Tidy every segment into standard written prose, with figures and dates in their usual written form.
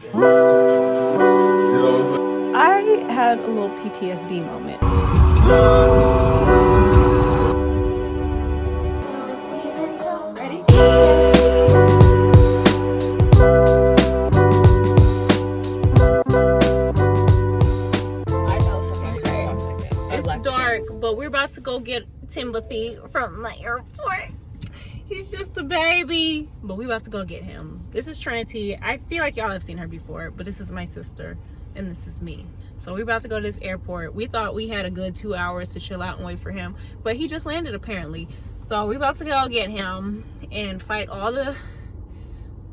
I had a little PTSD moment. Ready? It's dark, but we're about to go get Timothy from the airport. He's just a baby, but we about to go get him. This is Trinity. I feel like y'all have seen her before, but this is my sister and this is me. So we're about to go to this airport. We thought we had a good 2 hours to chill out and wait for him, but he just landed apparently. So we're about to go get him and fight all the...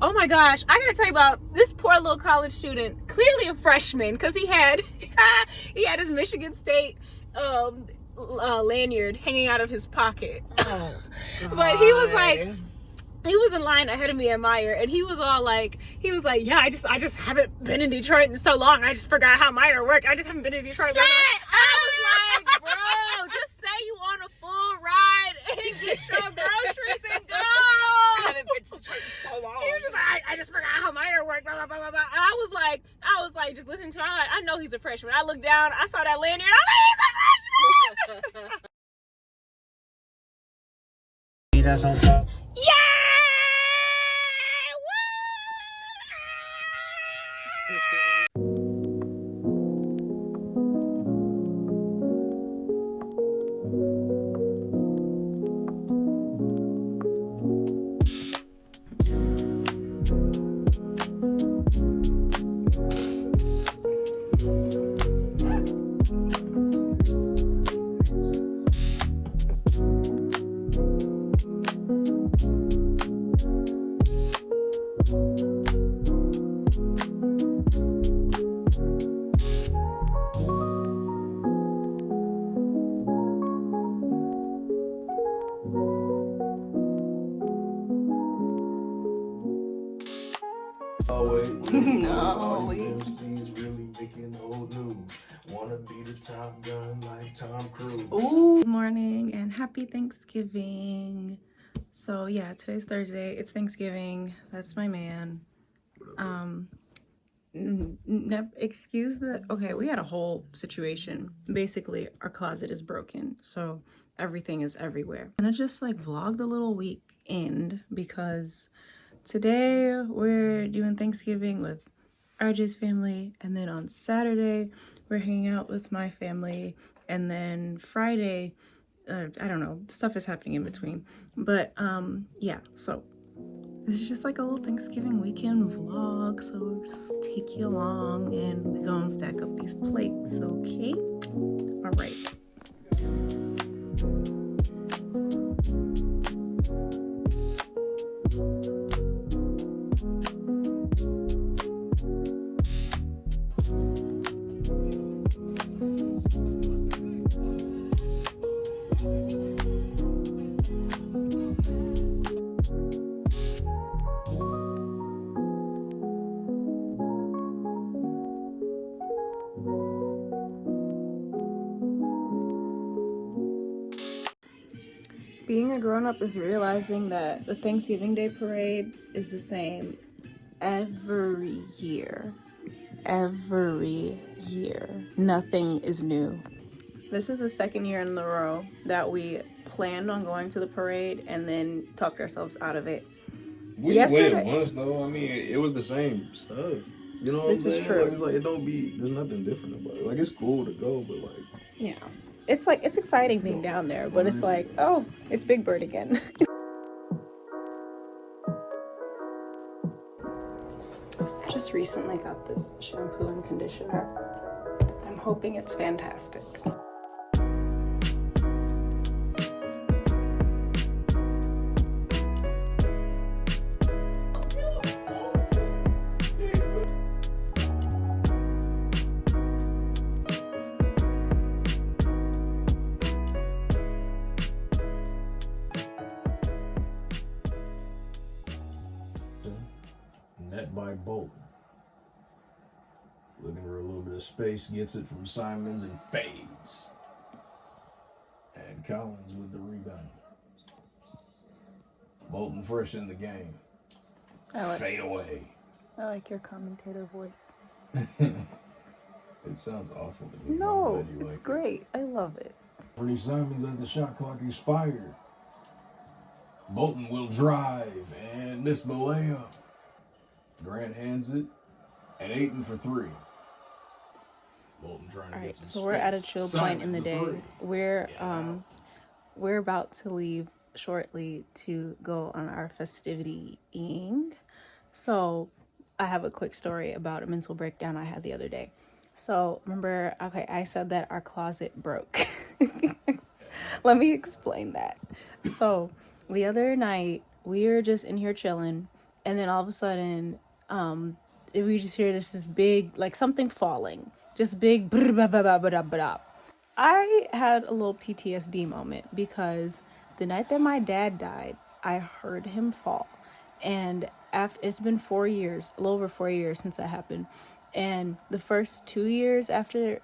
Oh my gosh, I gotta tell you about this poor little college student, clearly a freshman, because he had his Michigan State lanyard hanging out of his pocket. Oh, but he was in line ahead of me at Meyer, and he was like, yeah, I just haven't been in Detroit in so long. I just forgot how Meyer worked. I just haven't been in Detroit. I was like, bro, just say you on a full ride and get your groceries and go. I haven't been to Detroit in so long. He was just like, I just forgot how Meyer worked. Blah, blah, blah, blah, blah. And I was like, just listening to him. I'm like, I know he's a freshman. I looked down, I saw that lanyard. I'm like, he's a freshman. Yeah! No, MCs really making old news. Wanna be the Top Gun like Tom Cruise. Ooh. Good morning and happy Thanksgiving. So yeah, today's Thursday. It's Thanksgiving. That's my man. Excuse the... Okay, we had a whole situation. Basically, our closet is broken, so everything is everywhere. I'm gonna just like vlog the little weekend because today we're doing Thanksgiving with RJ's family, and then on Saturday we're hanging out with my family, and then Friday, I don't know, stuff is happening in between. But yeah, so this is just like a little Thanksgiving weekend vlog, so we'll just take you along and we gonna stack up these plates, okay? All right. Being a grown-up is realizing that the Thanksgiving Day parade is the same every year. Every year. Nothing is new. This is the second year in a row that we planned on going to the parade and then talked ourselves out of it. We went once though. I mean, it was the same stuff. You know what I'm saying? This is true. Like, it's like it don't be. There's nothing different about it. Like it's cool to go, but like. Yeah. It's like, it's exciting being down there, but it's like, oh, it's Big Bird again. I just recently got this shampoo and conditioner. I'm hoping it's fantastic. Net by Bolton. Looking for a little bit of space, gets it from Simons and fades. And Collins with the rebound. Bolton fresh in the game. Fade away. I like your commentator voice. It sounds awful to me. No, I'm glad you it's like great. I love it. Bernie Simons as the shot clock expired. Bolton will drive and miss the layup. Grant hands it, and Ayton for three. Bolton trying to All get right, some so we're at a space. chill point in Simons the a day. three. We're about to leave shortly to go on our festivity-ing. So I have a quick story about a mental breakdown I had the other day. So remember, okay, I said that our closet broke. Let me explain that. So the other night we were just in here chilling, and then all of a sudden, we just hear this big, like something falling, just big. I had a little PTSD moment because the night that my dad died, I heard him fall. And after, it's been 4 years, a little over 4 years since that happened. And the first 2 years after,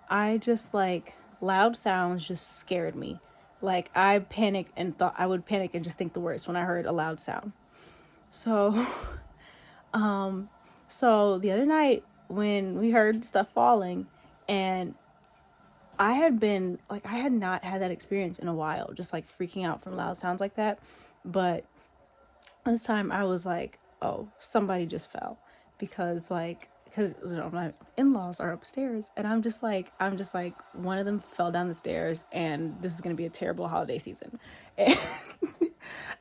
I just like loud sounds just scared me. Like I panicked and thought I would panic and just think the worst when I heard a loud sound. So, so the other night when we heard stuff falling, and I had not had that experience in a while, just like freaking out from loud sounds like that. But this time I was like, oh, somebody just fell, because my in-laws are upstairs, and I'm just like, one of them fell down the stairs, and this is going to be a terrible holiday season.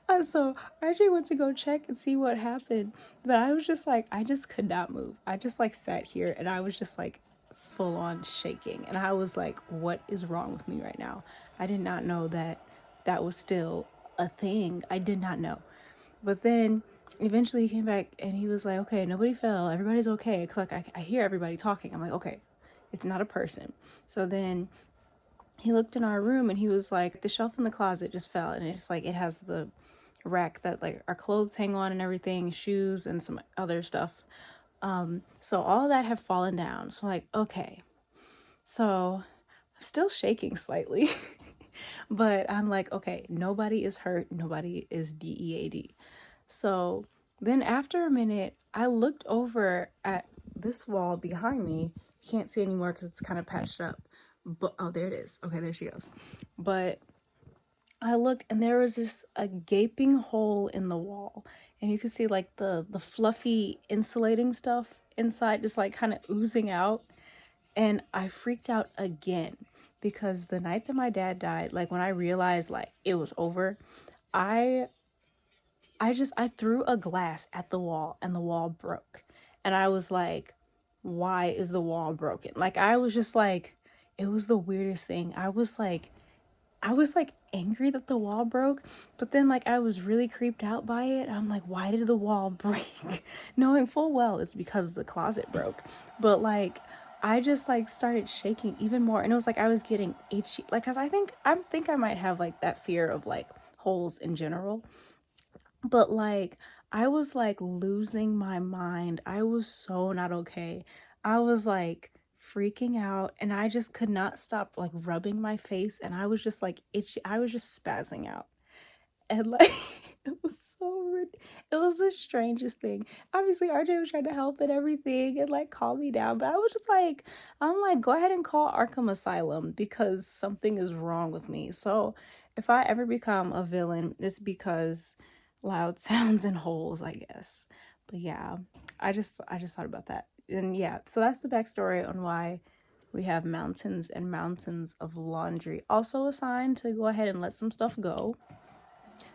And so RJ went to go check and see what happened, but I was just like, I just could not move. I just like sat here, and I was just like full on shaking, and I was like, what is wrong with me right now? I did not know that was still a thing. I did not know. But then eventually he came back and he was like, okay, nobody fell, everybody's okay. Cause like I hear everybody talking. I'm like, okay, it's not a person. So then he looked in our room and he was like, the shelf in the closet just fell, and it's like, it has the rack that like our clothes hang on and everything, shoes and some other stuff. So all that had fallen down. So I'm like, okay. So I'm still shaking slightly, but I'm like, okay, nobody is hurt, nobody is DEAD. So then after a minute, I looked over at this wall behind me. You can't see anymore because it's kind of patched up. But oh, there it is. Okay, there she goes. But I looked, and there was just a gaping hole in the wall, and you could see like the fluffy insulating stuff inside just like kind of oozing out. And I freaked out again, because the night that my dad died, like when I realized like it was over, I I threw a glass at the wall, and the wall broke. And I was like, why is the wall broken? Like I was just like, it was the weirdest thing. I was like angry that the wall broke, but then like I was really creeped out by it. I'm like, why did the wall break? Knowing full well it's because the closet broke. But like I just like started shaking even more, and it was like I was getting itchy, like, cuz I think I might have like that fear of like holes in general. But like I was like losing my mind. I was so not okay. I was like freaking out, and I just could not stop like rubbing my face, and I was just like itchy. I was just spazzing out. And like it was so rude. It was the strangest thing. Obviously RJ was trying to help and everything and like calm me down, but I was just like, I'm like, go ahead and call Arkham Asylum, because something is wrong with me. So if I ever become a villain, it's because loud sounds and holes, I guess. But yeah, I just thought about that. And yeah, so that's the backstory on why we have mountains and mountains of laundry. Also a sign to go ahead and let some stuff go.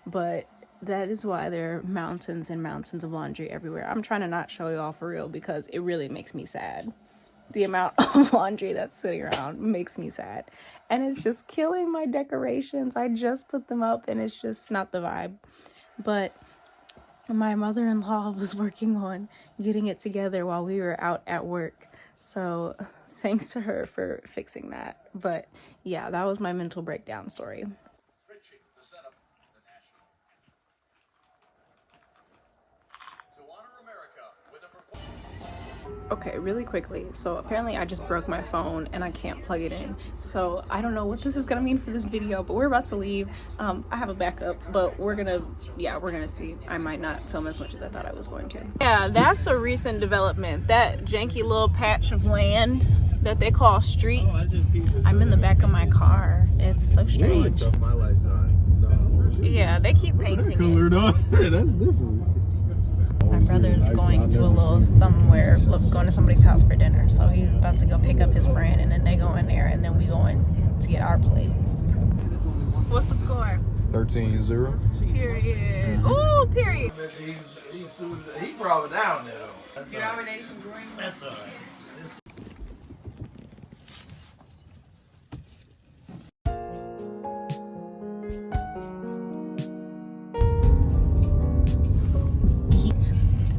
But that is why there are mountains and mountains of laundry everywhere. I'm trying to not show you all for real, because it really makes me sad. The amount of laundry that's sitting around makes me sad. And it's just killing my decorations. I just put them up, and it's just not the vibe. But my mother-in-law was working on getting it together while we were out at work. So thanks to her for fixing that. But yeah, that was my mental breakdown story. Pitching to set up the national. To honor America with a performance. Okay, really quickly. So apparently I just broke my phone and I can't plug it in. So I don't know what this is gonna mean for this video, but we're about to leave. I have a backup, but we're gonna see. I might not film as much as I thought I was going to. Yeah, that's a recent development. That janky little patch of land that they call street. I'm in the back of my car. It's so strange. My lights on. Yeah, they keep painting it. Colored on. That's different. My brother's going to a little somewhere, going to somebody's house for dinner. So he's about to go pick up his friend, and then they go in there, and then we go in to get our plates. What's the score? 13-0. Period. Ooh, period. He brought it down there though. You already ate some green. That's all right.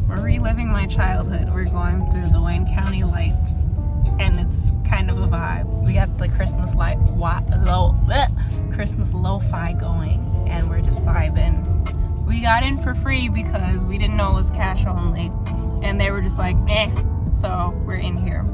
We're reliving my childhood. We're going through the Wayne County lights, and it's kind of a vibe. We got the Christmas Christmas lo-fi going, and we're just vibing. We got in for free because we didn't know it was cash only, and they were just like, eh. So we're in here.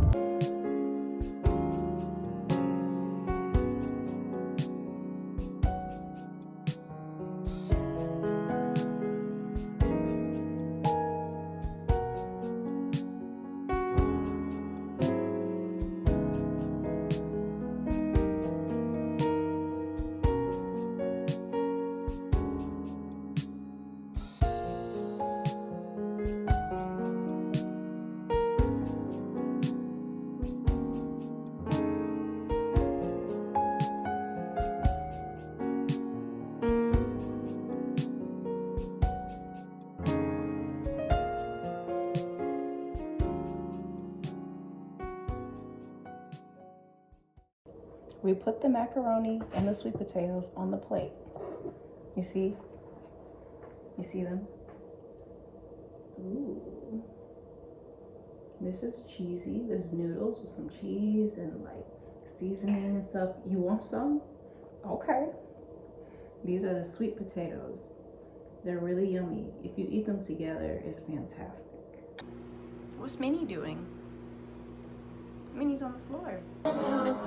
We put the macaroni and the sweet potatoes on the plate. You see? You see them? Ooh. This is cheesy. This is noodles with some cheese and like seasoning and stuff. You want some? Okay. These are the sweet potatoes. They're really yummy. If you eat them together, it's fantastic. What's Minnie doing? Minnie's on the floor.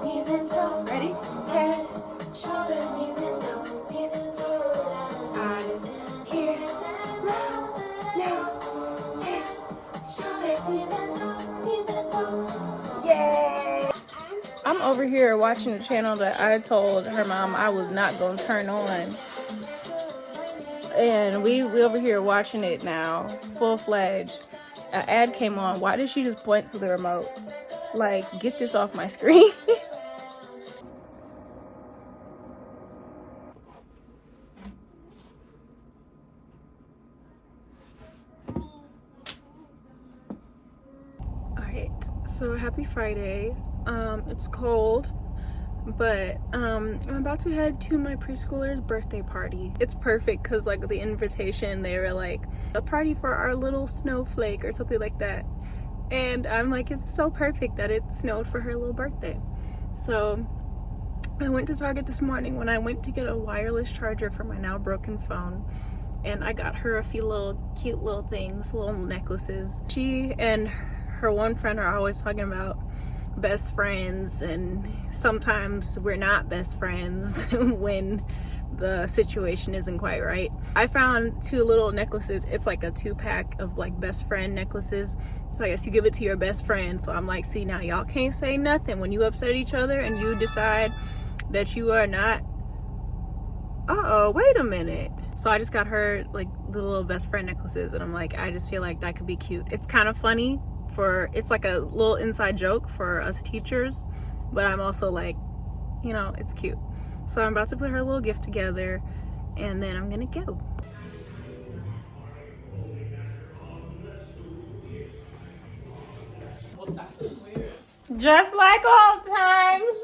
Knees and toes, Ready? head, shoulders, knees and toes, knees and toes, and eyes and ears and mouth and nose, head, shoulders, knees and toes, knees and toes. Yay! I'm over here watching a channel that I told her mom I was not gonna turn on. And we over here watching it now, full-fledged. An ad came on. Why did she just point to the remote? Like, get this off my screen. Alright, so happy Friday. It's cold, but I'm about to head to my preschooler's birthday party. It's perfect because like the invitation, they were like, a party for our little snowflake or something like that. And I'm like, it's so perfect that it snowed for her little birthday. So I went to Target this morning when I went to get a wireless charger for my now broken phone. And I got her a few little cute little things, little necklaces. She and her one friend are always talking about best friends, and sometimes we're not best friends when the situation isn't quite right. I found two little necklaces. It's like a 2-pack of like best friend necklaces. I guess you give it to your best friend. So I'm like, see, now y'all can't say nothing when you upset each other and you decide that you are not, wait a minute. So I just got her like the little best friend necklaces, and I'm like, I just feel like that could be cute. It's kind of funny it's like a little inside joke for us teachers, but I'm also like, you know, it's cute. So I'm about to put her little gift together, and then I'm gonna go. Just like old times.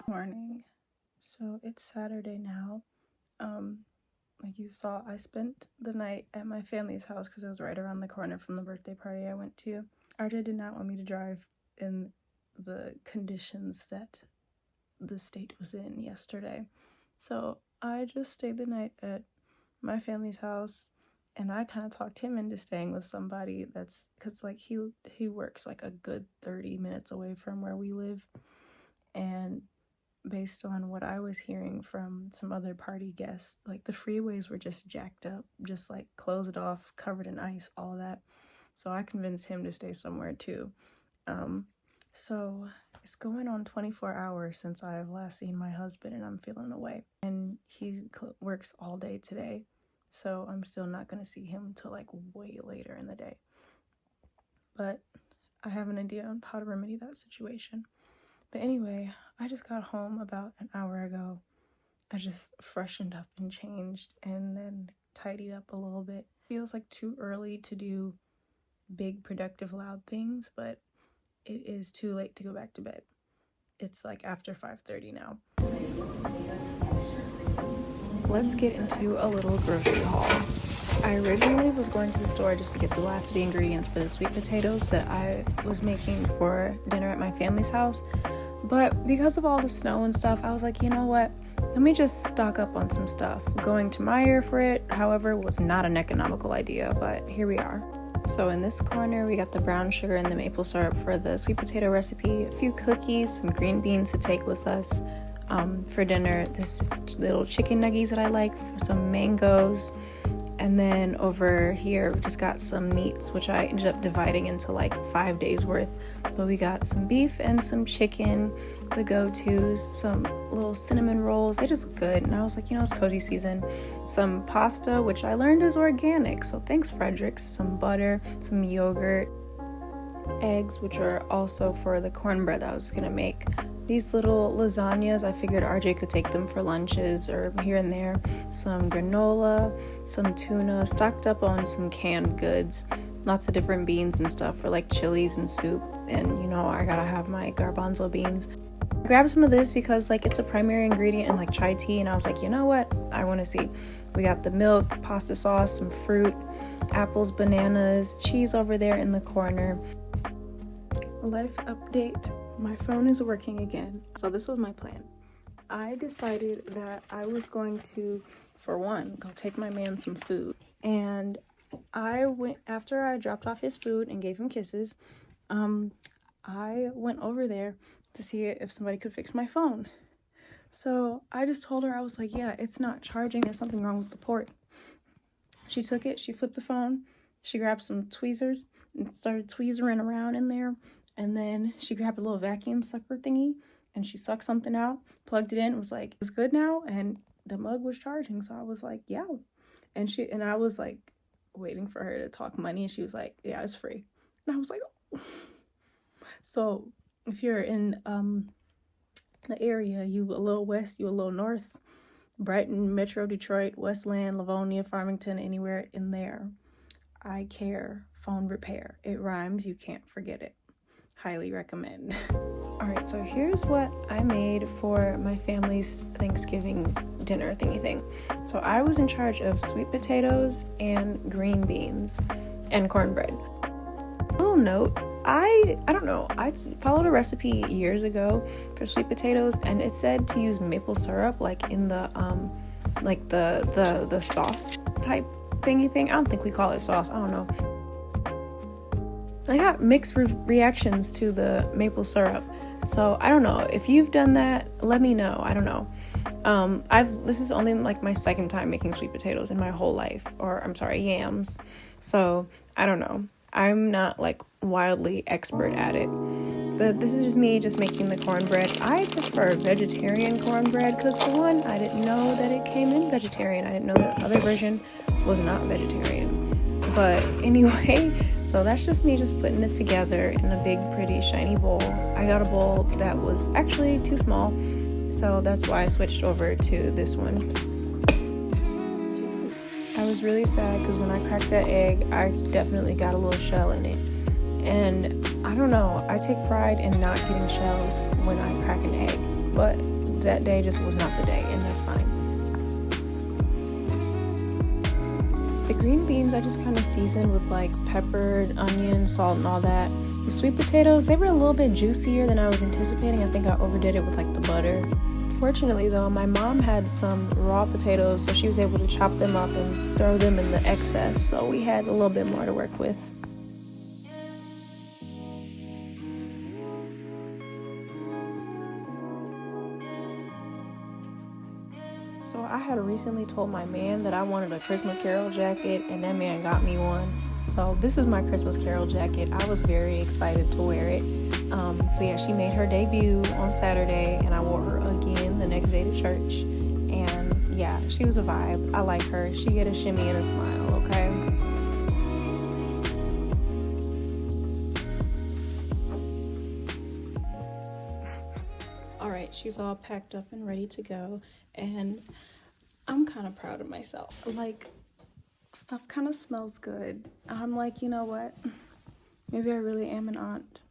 Morning. So it's Saturday now. Like you saw, I spent the night at my family's house because it was right around the corner from the birthday party I went to. RJ did not want me to drive in the conditions that the state was in yesterday. So I just stayed the night at my family's house, And I kind of talked him into staying with somebody that's, because like he works like a good 30 minutes away from where we live. And based on what I was hearing from some other party guests, like the freeways were just jacked up, just like closed off, covered in ice, all of that. So I convinced him to stay somewhere too. So it's going on 24 hours since I've last seen my husband, and I'm feeling away. And he works all day today, so I'm still not going to see him until like way later in the day. But I have an idea on how to remedy that situation. But anyway, I just got home about an hour ago. I just freshened up and changed and then tidied up a little bit. Feels like too early to do big, productive, loud things, but it is too late to go back to bed. It's like after 5:30 now. Let's get into a little grocery haul. I originally was going to the store just to get the last of the ingredients for the sweet potatoes that I was making for dinner at my family's house. But because of all the snow and stuff, I was like, you know what? Let me just stock up on some stuff. Going to Meijer for it, however, was not an economical idea, but here we are. So in this corner, we got the brown sugar and the maple syrup for the sweet potato recipe, a few cookies, some green beans to take with us for dinner, this little chicken nuggies that I like, some mangoes, and then over here, we just got some meats, which I ended up dividing into like 5 days worth. But we got some beef and some chicken, the go-tos, some little cinnamon rolls. They just look good. And I was like, you know, it's cozy season. Some pasta, which I learned is organic. So thanks, Fredericks. Some butter, some yogurt, eggs, which are also for the cornbread that I was going to make. These little lasagnas, I figured RJ could take them for lunches or here and there. Some granola, some tuna, stocked up on some canned goods. Lots of different beans and stuff for like chilies and soup. And you know, I gotta have my garbanzo beans. I grabbed some of this because like it's a primary ingredient in like chai tea, and I was like, you know what? I want to see. We got the milk, pasta sauce, some fruit, apples, bananas, cheese over there in the corner. Life update. My phone is working again. So this was my plan. I decided that I was going to, for one, go take my man some food. And I went, after I dropped off his food and gave him kisses, I went over there to see if somebody could fix my phone. So I just told her, I was like, yeah, it's not charging. There's something wrong with the port. She took it, she flipped the phone, she grabbed some tweezers and started tweezering around in there. And then she grabbed a little vacuum sucker thingy and she sucked something out, plugged it in, was like, it's good now. And the mug was charging. So I was like, yeah. And I was like waiting for her to talk money. And she was like, yeah, it's free. And I was like, oh. So if you're in the area, you a little west, you a little north, Brighton, Metro, Detroit, Westland, Livonia, Farmington, anywhere in there, I Care phone repair. It rhymes. You can't forget it. Highly recommend. All right, so here's what I made for my family's Thanksgiving dinner thingy thing. So I was in charge of sweet potatoes and green beans and cornbread. Little note, I don't know, I followed a recipe years ago for sweet potatoes, and it said to use maple syrup like in the like the sauce type thingy thing. I don't think we call it sauce. I don't know. I got mixed reactions to the maple syrup. So I don't know. If you've done that, let me know. I don't know. This is only like my second time making sweet potatoes in my whole life. Or I'm sorry, yams. So I don't know. I'm not like wildly expert at it. But this is just me just making the cornbread. I prefer vegetarian cornbread because for one, I didn't know that it came in vegetarian. I didn't know the other version was not vegetarian. But anyway, so that's just me just putting it together in a big, pretty, shiny bowl. I got a bowl that was actually too small, so that's why I switched over to this one. I was really sad because when I cracked that egg, I definitely got a little shell in it. And I don't know, I take pride in not getting shells when I crack an egg, but that day just was not the day, and that's fine. The green beans I just kind of seasoned with like pepper, onion, salt, and all that. The sweet potatoes, they were a little bit juicier than I was anticipating. I think I overdid it with like the butter Unfortunately though, my mom had some raw potatoes, so she was able to chop them up and throw them in the excess, so we had a little bit more to work with. So I had recently told my man that I wanted a Christmas Carol jacket, and that man got me one. So this is my Christmas Carol jacket. I was very excited to wear it. So yeah, she made her debut on Saturday, and I wore her again the next day to church. And yeah, she was a vibe. I like her. She get a shimmy and a smile, okay? All right, she's all packed up and ready to go. And I'm kind of proud of myself. Like, stuff kind of smells good. I'm like, you know what? Maybe I really am an aunt.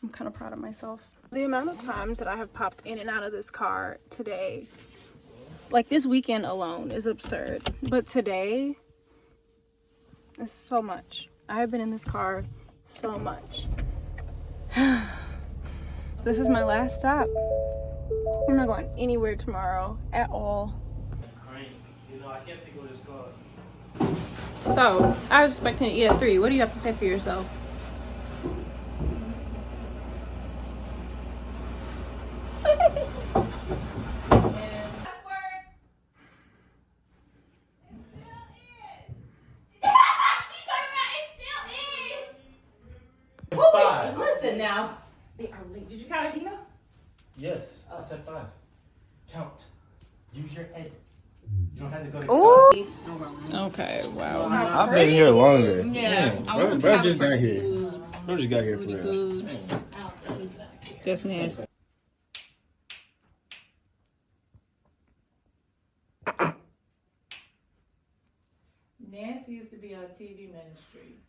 I'm kind of proud of myself. The amount of times that I have popped in and out of this car today, like this weekend alone, is absurd. But today is so much. I have been in this car so much. This is my last stop. I'm not going anywhere tomorrow at all. You know, I can't think of this called. So, I was expecting to eat at 3. What do you have to say for yourself? Five. Listen now. They are late. Did you count it, Dino? Yes, I said 5. Count. Use your head. You don't have to go to Ooh. Please, no rolling. Okay, wow. I've been here longer. Yeah. Bro just got here. Bro just got here for real. Just nasty. Nancy used to be on TV ministry.